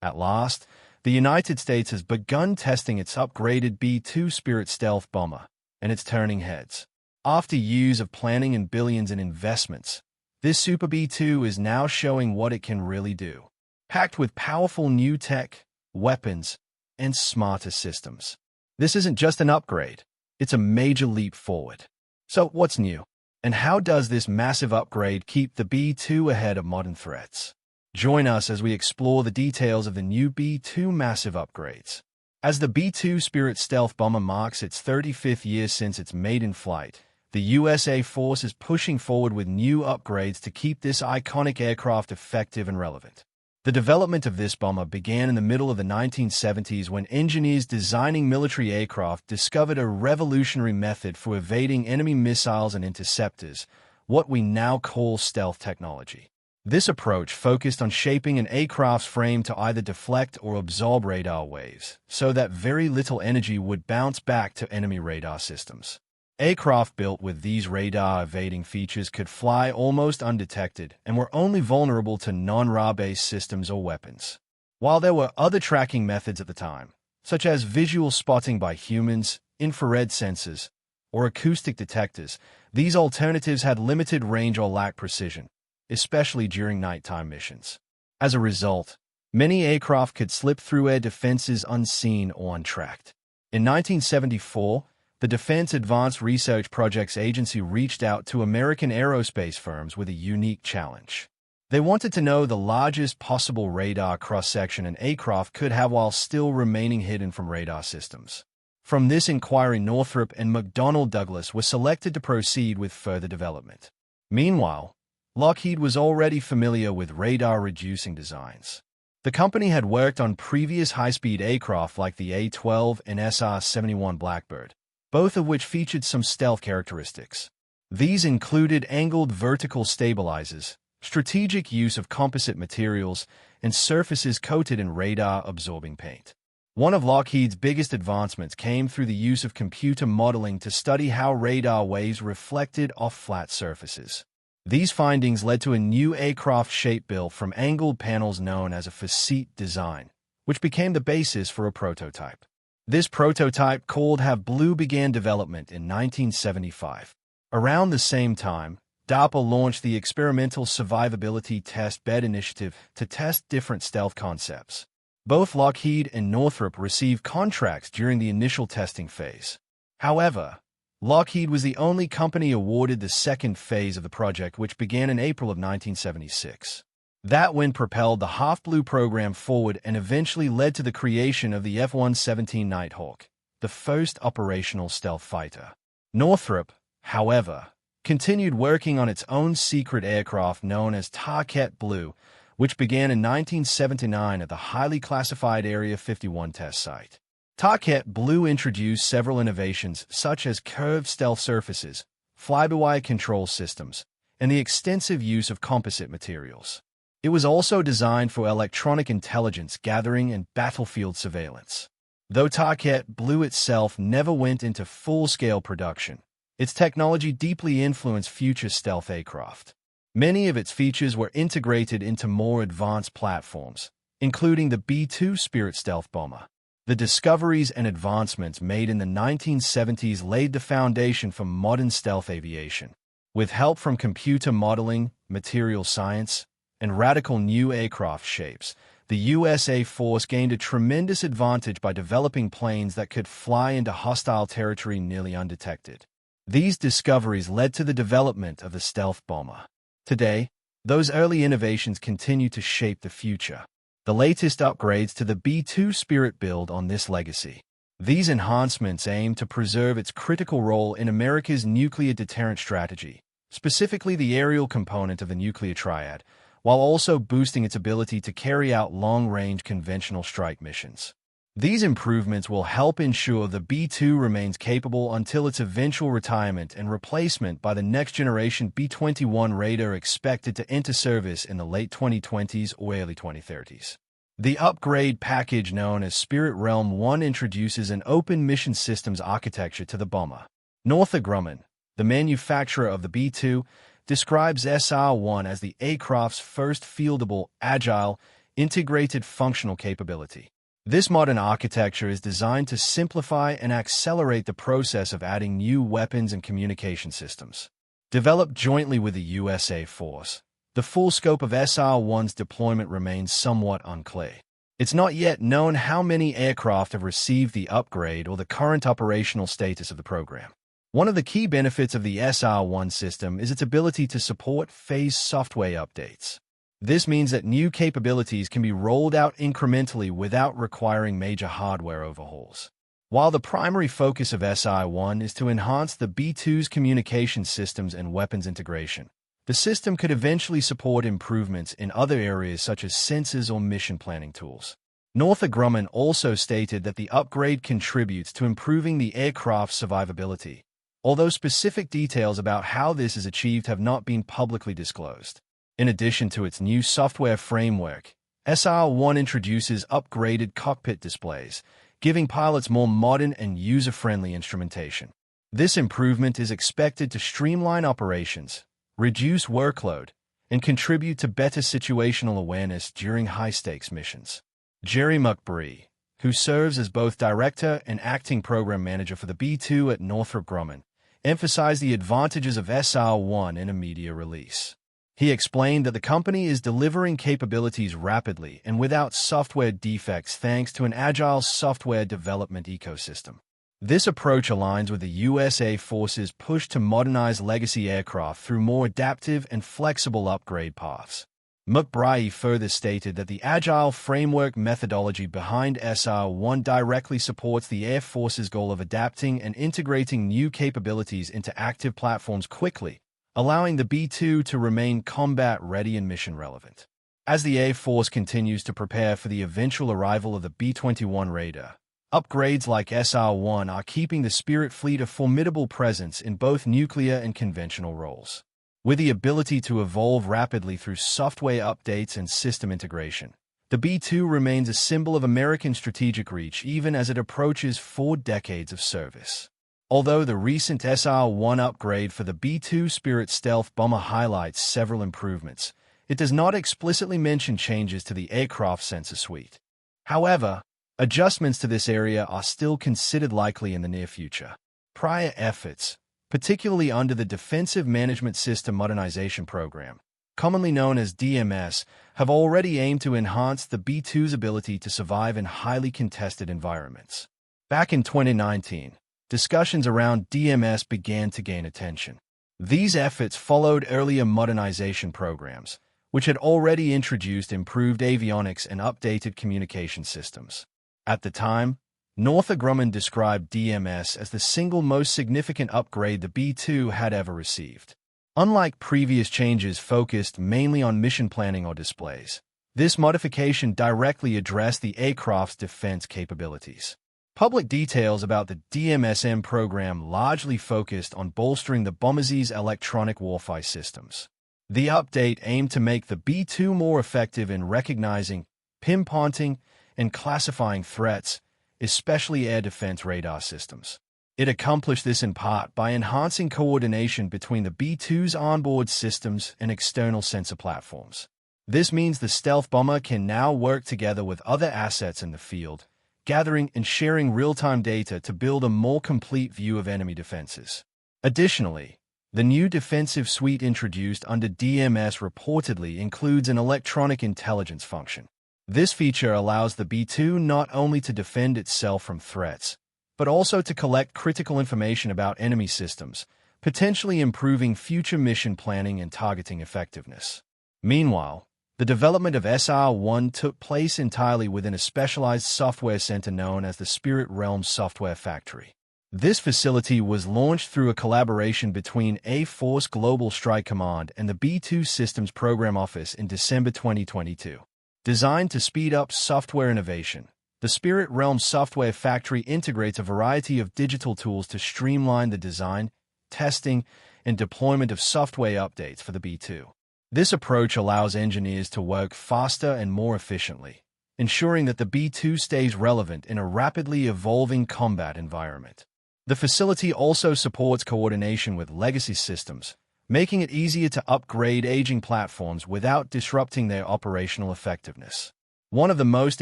At last, the United States has begun testing its upgraded B-2 Spirit stealth bomber, and it's turning heads. After years of planning and billions in investments, this Super B-2 is now showing what it can really do. Packed with powerful new tech, weapons, and smarter systems. This isn't just an upgrade, it's a major leap forward. So what's new? And how does this massive upgrade keep the B-2 ahead of modern threats? Join us as we explore the details of the new B-2 massive upgrades. As the B-2 Spirit stealth bomber marks its 35th year since its maiden flight, the U.S. Air Force is pushing forward with new upgrades to keep this iconic aircraft effective and relevant. The development of this bomber began in the middle of the 1970s when engineers designing military aircraft discovered a revolutionary method for evading enemy missiles and interceptors, what we now call stealth technology. This approach focused on shaping an aircraft's frame to either deflect or absorb radar waves, so that very little energy would bounce back to enemy radar systems. Aircraft built with these radar-evading features could fly almost undetected and were only vulnerable to non-radar-based systems or weapons. While there were other tracking methods at the time, such as visual spotting by humans, infrared sensors, or acoustic detectors, these alternatives had limited range or lacked precision, especially during nighttime missions. As a result, many aircraft could slip through air defenses unseen or untracked. In 1974, the Defense Advanced Research Projects Agency reached out to American aerospace firms with a unique challenge. They wanted to know the largest possible radar cross-section an aircraft could have while still remaining hidden from radar systems. From this inquiry, Northrop and McDonnell Douglas were selected to proceed with further development. Meanwhile, Lockheed was already familiar with radar-reducing designs. The company had worked on previous high-speed aircraft like the A-12 and SR-71 Blackbird, both of which featured some stealth characteristics. These included angled vertical stabilizers, strategic use of composite materials, and surfaces coated in radar-absorbing paint. One of Lockheed's biggest advancements came through the use of computer modeling to study how radar waves reflected off flat surfaces. These findings led to a new aircraft shape built from angled panels known as a facete design, which became the basis for a prototype. This prototype, called Have Blue, began development in 1975. Around the same time, DARPA launched the Experimental Survivability Test Bed Initiative to test different stealth concepts. Both Lockheed and Northrop received contracts during the initial testing phase. However, Lockheed was the only company awarded the second phase of the project, which began in April of 1976. That win propelled the Half Blue program forward and eventually led to the creation of the F-117 Nighthawk, the first operational stealth fighter. Northrop, however, continued working on its own secret aircraft known as Target Blue, which began in 1979 at the highly classified Area 51 test site. Target Blue introduced several innovations such as curved stealth surfaces, fly-by-wire control systems, and the extensive use of composite materials. It was also designed for electronic intelligence gathering and battlefield surveillance. Though Target Blue itself never went into full-scale production, its technology deeply influenced future stealth aircraft. Many of its features were integrated into more advanced platforms, including the B-2 Spirit stealth bomber. The discoveries and advancements made in the 1970s laid the foundation for modern stealth aviation. With help from computer modeling, material science, and radical new aircraft shapes, the U.S. Air Force gained a tremendous advantage by developing planes that could fly into hostile territory nearly undetected. These discoveries led to the development of the stealth bomber. Today, those early innovations continue to shape the future. The latest upgrades to the B-2 Spirit build on this legacy. These enhancements aim to preserve its critical role in America's nuclear deterrent strategy, specifically the aerial component of the nuclear triad, while also boosting its ability to carry out long-range conventional strike missions. These improvements will help ensure the B-2 remains capable until its eventual retirement and replacement by the next-generation B-21 Raider expected to enter service in the late 2020s or early 2030s. The upgrade package known as Spirit Realm 1 introduces an open mission systems architecture to the bomber. Northrop Grumman, the manufacturer of the B-2, describes SR-1 as the aircraft's first fieldable, agile, integrated functional capability. This modern architecture is designed to simplify and accelerate the process of adding new weapons and communication systems. Developed jointly with the U.S. Air Force, the full scope of SR-1's deployment remains somewhat unclear. It's not yet known how many aircraft have received the upgrade or the current operational status of the program. One of the key benefits of the SR-1 system is its ability to support phased software updates. This means that new capabilities can be rolled out incrementally without requiring major hardware overhauls. While the primary focus of SR-1 is to enhance the B-2's communication systems and weapons integration, the system could eventually support improvements in other areas such as sensors or mission planning tools. Northrop Grumman also stated that the upgrade contributes to improving the aircraft's survivability, although specific details about how this is achieved have not been publicly disclosed. In addition to its new software framework, SR-1 introduces upgraded cockpit displays, giving pilots more modern and user-friendly instrumentation. This improvement is expected to streamline operations, reduce workload, and contribute to better situational awareness during high-stakes missions. Jerry McBride, who serves as both director and acting program manager for the B-2 at Northrop Grumman, emphasized the advantages of SR-1 in a media release. He explained that the company is delivering capabilities rapidly and without software defects thanks to an agile software development ecosystem. This approach aligns with the U.S. Air Force's push to modernize legacy aircraft through more adaptive and flexible upgrade paths. McBride further stated that the agile framework methodology behind SR-1 directly supports the Air Force's goal of adapting and integrating new capabilities into active platforms quickly, allowing the B-2 to remain combat-ready and mission-relevant. As the Air Force continues to prepare for the eventual arrival of the B-21 Raider, upgrades like SR-1 are keeping the Spirit fleet a formidable presence in both nuclear and conventional roles. With the ability to evolve rapidly through software updates and system integration, the B-2 remains a symbol of American strategic reach even as it approaches 4 decades of service. Although the recent SR-1 upgrade for the B-2 Spirit stealth bomber highlights several improvements, it does not explicitly mention changes to the aircraft sensor suite. However, adjustments to this area are still considered likely in the near future. Prior efforts, particularly under the Defensive Management System Modernization Program, commonly known as DMS, have already aimed to enhance the B-2's ability to survive in highly contested environments. Back in 2019, discussions around DMS began to gain attention. These efforts followed earlier modernization programs, which had already introduced improved avionics and updated communication systems. At the time, Northrop Grumman described DMS as the single most significant upgrade the B-2 had ever received. Unlike previous changes focused mainly on mission planning or displays, this modification directly addressed the aircraft's defense capabilities. Public details about the DMSM program largely focused on bolstering the Bomber's electronic warfare systems. The update aimed to make the B-2 more effective in recognizing, pinpointing, and classifying threats, especially air defense radar systems. It accomplished this in part by enhancing coordination between the B-2's onboard systems and external sensor platforms. This means the stealth bomber can now work together with other assets in the field, gathering and sharing real-time data to build a more complete view of enemy defenses. Additionally, the new defensive suite introduced under DMS reportedly includes an electronic intelligence function. This feature allows the B-2 not only to defend itself from threats, but also to collect critical information about enemy systems, potentially improving future mission planning and targeting effectiveness. Meanwhile, the development of SR-1 took place entirely within a specialized software center known as the Spirit Realm Software Factory. This facility was launched through a collaboration between Air Force Global Strike Command and the B-2 Systems Program Office in December 2022. Designed to speed up software innovation, the Spirit Realm Software Factory integrates a variety of digital tools to streamline the design, testing, and deployment of software updates for the B-2. This approach allows engineers to work faster and more efficiently, ensuring that the B-2 stays relevant in a rapidly evolving combat environment. The facility also supports coordination with legacy systems, making it easier to upgrade aging platforms without disrupting their operational effectiveness. One of the most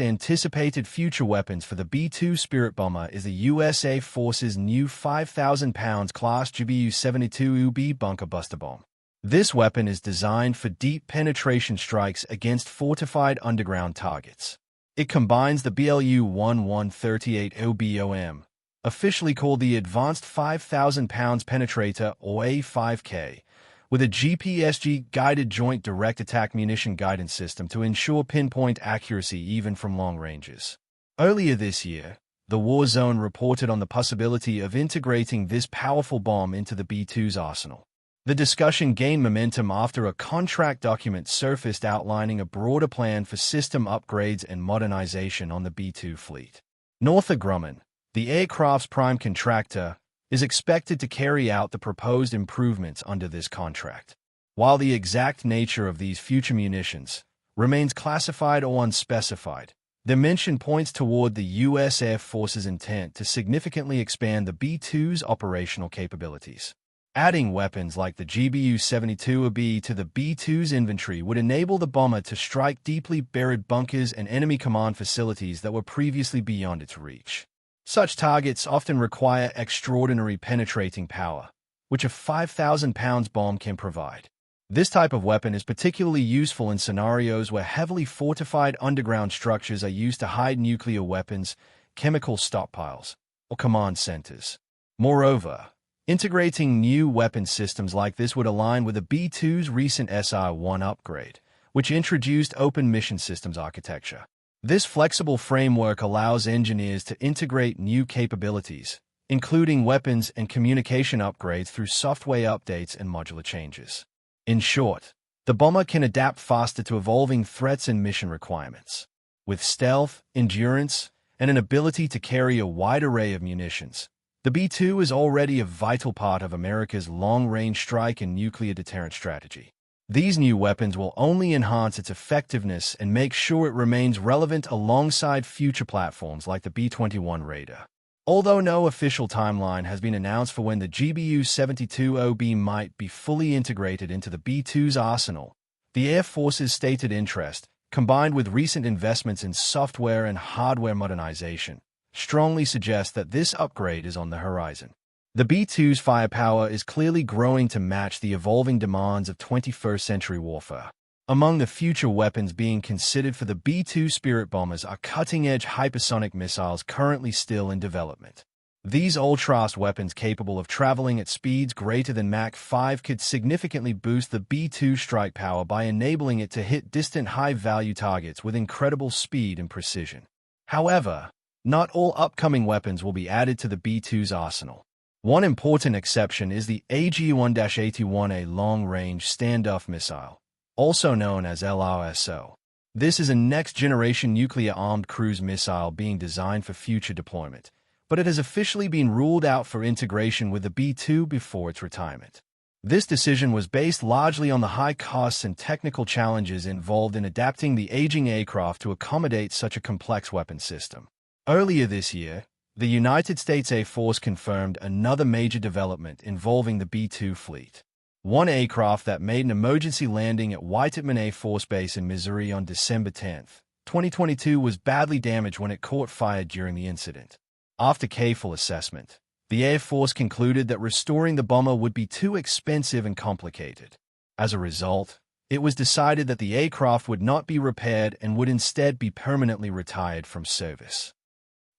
anticipated future weapons for the B-2 Spirit bomber is the USA Force's new 5,000 pounds class GBU-72UB bunker buster bomb. This weapon is designed for deep penetration strikes against fortified underground targets. It combines the BLU-1138 OBOM, officially called the Advanced 5,000 Pounds Penetrator or A5K, with a GPSG-guided Joint Direct Attack Munition Guidance System to ensure pinpoint accuracy even from long ranges. Earlier this year, the War Zone reported on the possibility of integrating this powerful bomb into the B-2's arsenal. The discussion gained momentum after a contract document surfaced outlining a broader plan for system upgrades and modernization on the B-2 fleet. Northrop Grumman, the aircraft's prime contractor, is expected to carry out the proposed improvements under this contract. While the exact nature of these future munitions remains classified or unspecified, the mention points toward the U.S. Air Force's intent to significantly expand the B-2's operational capabilities. Adding weapons like the GBU-72B to the B-2's inventory would enable the bomber to strike deeply buried bunkers and enemy command facilities that were previously beyond its reach. Such targets often require extraordinary penetrating power, which a 5,000 pounds bomb can provide. This type of weapon is particularly useful in scenarios where heavily fortified underground structures are used to hide nuclear weapons, chemical stockpiles, or command centers. Moreover, integrating new weapon systems like this would align with the B-2's recent SR-1 upgrade, which introduced open mission systems architecture. This flexible framework allows engineers to integrate new capabilities, including weapons and communication upgrades through software updates and modular changes. In short, the bomber can adapt faster to evolving threats and mission requirements. With stealth, endurance, and an ability to carry a wide array of munitions, the B-2 is already a vital part of America's long-range strike and nuclear deterrent strategy. These new weapons will only enhance its effectiveness and make sure it remains relevant alongside future platforms like the B-21 Raider. Although no official timeline has been announced for when the GBU-72OB might be fully integrated into the B-2's arsenal, the Air Force's stated interest, combined with recent investments in software and hardware modernization, strongly suggests that this upgrade is on the horizon. The B-2's firepower is clearly growing to match the evolving demands of 21st-century warfare. Among the future weapons being considered for the B-2 Spirit bombers are cutting-edge hypersonic missiles currently still in development. These ultra-fast weapons capable of traveling at speeds greater than Mach 5 could significantly boost the B-2 strike power by enabling it to hit distant high-value targets with incredible speed and precision. However, not all upcoming weapons will be added to the B-2's arsenal. One important exception is the AG-1-81A long-range standoff missile, also known as LRSO. This is a next-generation nuclear-armed cruise missile being designed for future deployment, but it has officially been ruled out for integration with the B-2 before its retirement. This decision was based largely on the high costs and technical challenges involved in adapting the aging aircraft to accommodate such a complex weapon system. Earlier this year, the United States Air Force confirmed another major development involving the B-2 fleet. One aircraft that made an emergency landing at Whiteman Air Force Base in Missouri on December 10, 2022 was badly damaged when it caught fire during the incident. After careful assessment, the Air Force concluded that restoring the bomber would be too expensive and complicated. As a result, it was decided that the aircraft would not be repaired and would instead be permanently retired from service.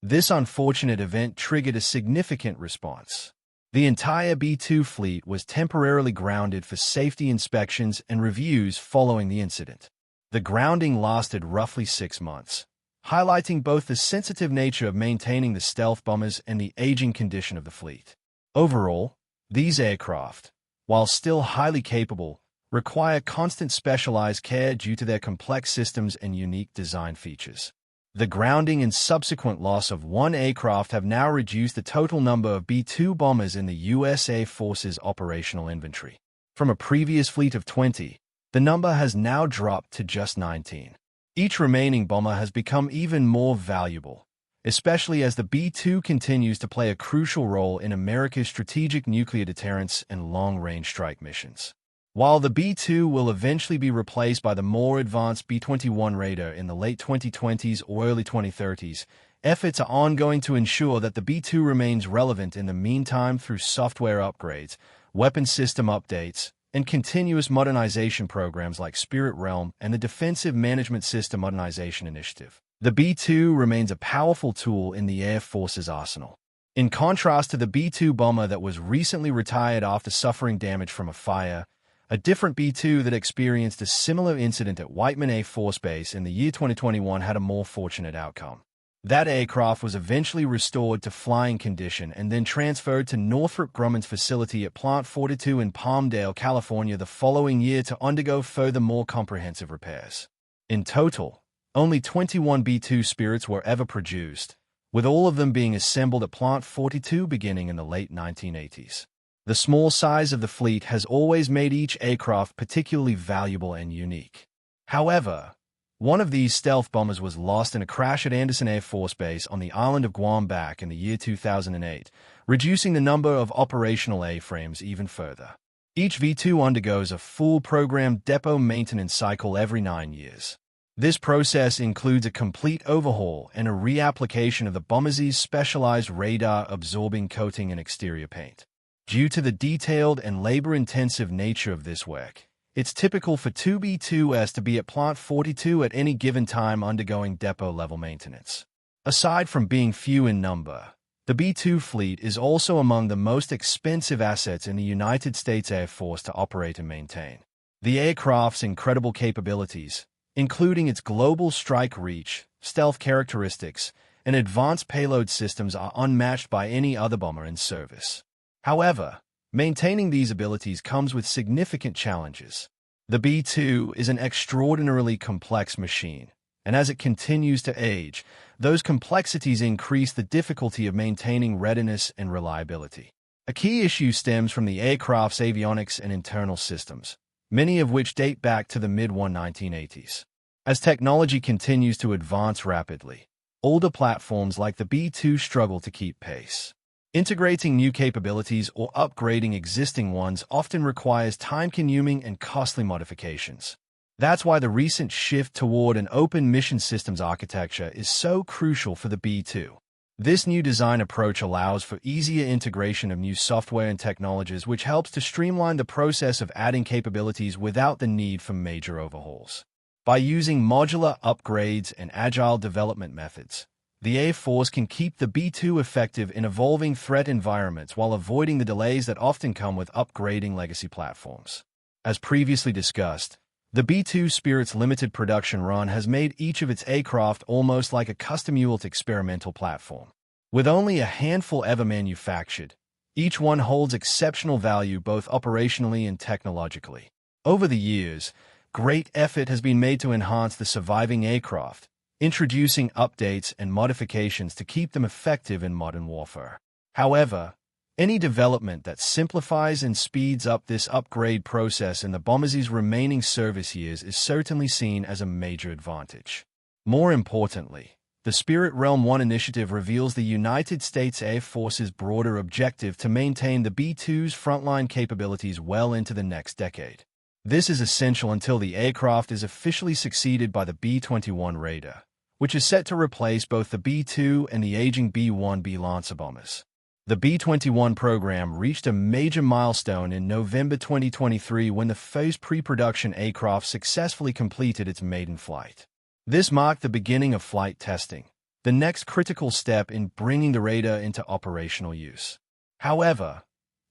This unfortunate event triggered a significant response. The entire B-2 fleet was temporarily grounded for safety inspections and reviews following the incident. The grounding lasted roughly 6 months, highlighting both the sensitive nature of maintaining the stealth bombers and the aging condition of the fleet. Overall, these aircraft, while still highly capable, require constant specialized care due to their complex systems and unique design features. The grounding and subsequent loss of one aircraft have now reduced the total number of B-2 bombers in the U.S. Air Force's operational inventory. From a previous fleet of 20, the number has now dropped to just 19. Each remaining bomber has become even more valuable, especially as the B-2 continues to play a crucial role in America's strategic nuclear deterrence and long-range strike missions. While the B-2 will eventually be replaced by the more advanced B-21 radar in the late 2020s or early 2030s, efforts are ongoing to ensure that the B-2 remains relevant in the meantime through software upgrades, weapon system updates, and continuous modernization programs like Spirit Realm and the Defensive Management System Modernization Initiative. The B-2 remains a powerful tool in the Air Force's arsenal. In contrast to the B-2 bomber that was recently retired after suffering damage from a fire, a different B-2 that experienced a similar incident at Whiteman Air Force Base in the year 2021 had a more fortunate outcome. That aircraft was eventually restored to flying condition and then transferred to Northrop Grumman's facility at Plant 42 in Palmdale, California the following year to undergo further more comprehensive repairs. In total, only 21 B-2 Spirits were ever produced, with all of them being assembled at Plant 42 beginning in the late 1980s. The small size of the fleet has always made each aircraft particularly valuable and unique. However, one of these stealth bombers was lost in a crash at Andersen Air Force Base on the island of Guam back in the year 2008, reducing the number of operational airframes even further. Each V-2 undergoes a full program depot maintenance cycle every 9 years. This process includes a complete overhaul and a reapplication of the bomber's specialized radar-absorbing coating and exterior paint. Due to the detailed and labor-intensive nature of this work, it's typical for 2 B-2s to be at Plant 42 at any given time undergoing depot-level maintenance. Aside from being few in number, the B-2 fleet is also among the most expensive assets in the United States Air Force to operate and maintain. The aircraft's incredible capabilities, including its global strike reach, stealth characteristics, and advanced payload systems, are unmatched by any other bomber in service. However, maintaining these abilities comes with significant challenges. The B-2 is an extraordinarily complex machine, and as it continues to age, those complexities increase the difficulty of maintaining readiness and reliability. A key issue stems from the aircraft's avionics and internal systems, many of which date back to the mid-1980s. As technology continues to advance rapidly, older platforms like the B-2 struggle to keep pace. Integrating new capabilities or upgrading existing ones often requires time-consuming and costly modifications. That's why the recent shift toward an open mission systems architecture is so crucial for the B-2. This new design approach allows for easier integration of new software and technologies, which helps to streamline the process of adding capabilities without the need for major overhauls. By using modular upgrades and agile development methods, the Air Force can keep the B-2 effective in evolving threat environments while avoiding the delays that often come with upgrading legacy platforms. As previously discussed, the B-2 Spirit's limited production run has made each of its aircraft almost like a custom-built experimental platform. With only a handful ever manufactured, each one holds exceptional value both operationally and technologically. Over the years, great effort has been made to enhance the surviving aircraft, introducing updates and modifications to keep them effective in modern warfare. However, any development that simplifies and speeds up this upgrade process in the bomber's remaining service years is certainly seen as a major advantage. More importantly, the Spirit Realm 1 initiative reveals the United States Air Force's broader objective to maintain the B-2's frontline capabilities well into the next decade. This is essential until the aircraft is officially succeeded by the B-21 Raider, which is set to replace both the B-2 and the aging B-1B Lancer bombers. The B-21 program reached a major milestone in November 2023 when the first pre-production aircraft successfully completed its maiden flight. This marked the beginning of flight testing, the next critical step in bringing the radar into operational use. However,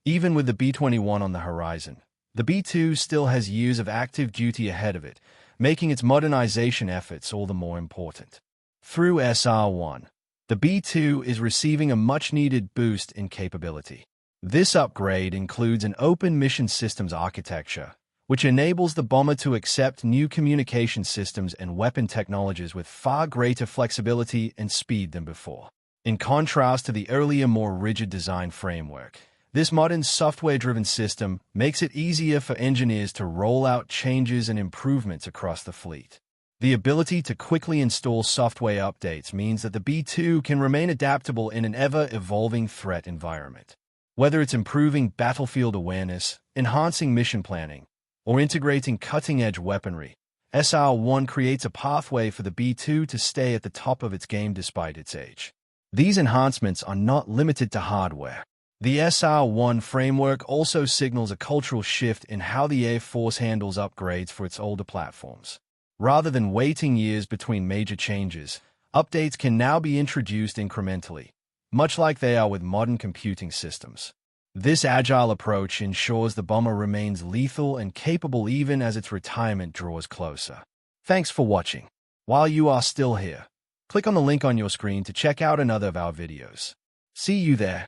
even with the B-21 on the horizon, the B-2 still has years of active duty ahead of it, making its modernization efforts all the more important. Through SR-1, the B-2 is receiving a much-needed boost in capability. This upgrade includes an open mission systems architecture, which enables the bomber to accept new communication systems and weapon technologies with far greater flexibility and speed than before. In contrast to the earlier, more rigid design framework, this modern software-driven system makes it easier for engineers to roll out changes and improvements across the fleet. The ability to quickly install software updates means that the B-2 can remain adaptable in an ever-evolving threat environment. Whether it's improving battlefield awareness, enhancing mission planning, or integrating cutting-edge weaponry, SR-1 creates a pathway for the B-2 to stay at the top of its game despite its age. These enhancements are not limited to hardware. The SR-1 framework also signals a cultural shift in how the Air Force handles upgrades for its older platforms. Rather than waiting years between major changes, updates can now be introduced incrementally, much like they are with modern computing systems. This agile approach ensures the bomber remains lethal and capable even as its retirement draws closer. Thanks for watching. While you are still here, click on the link on your screen to check out another of our videos. See you there.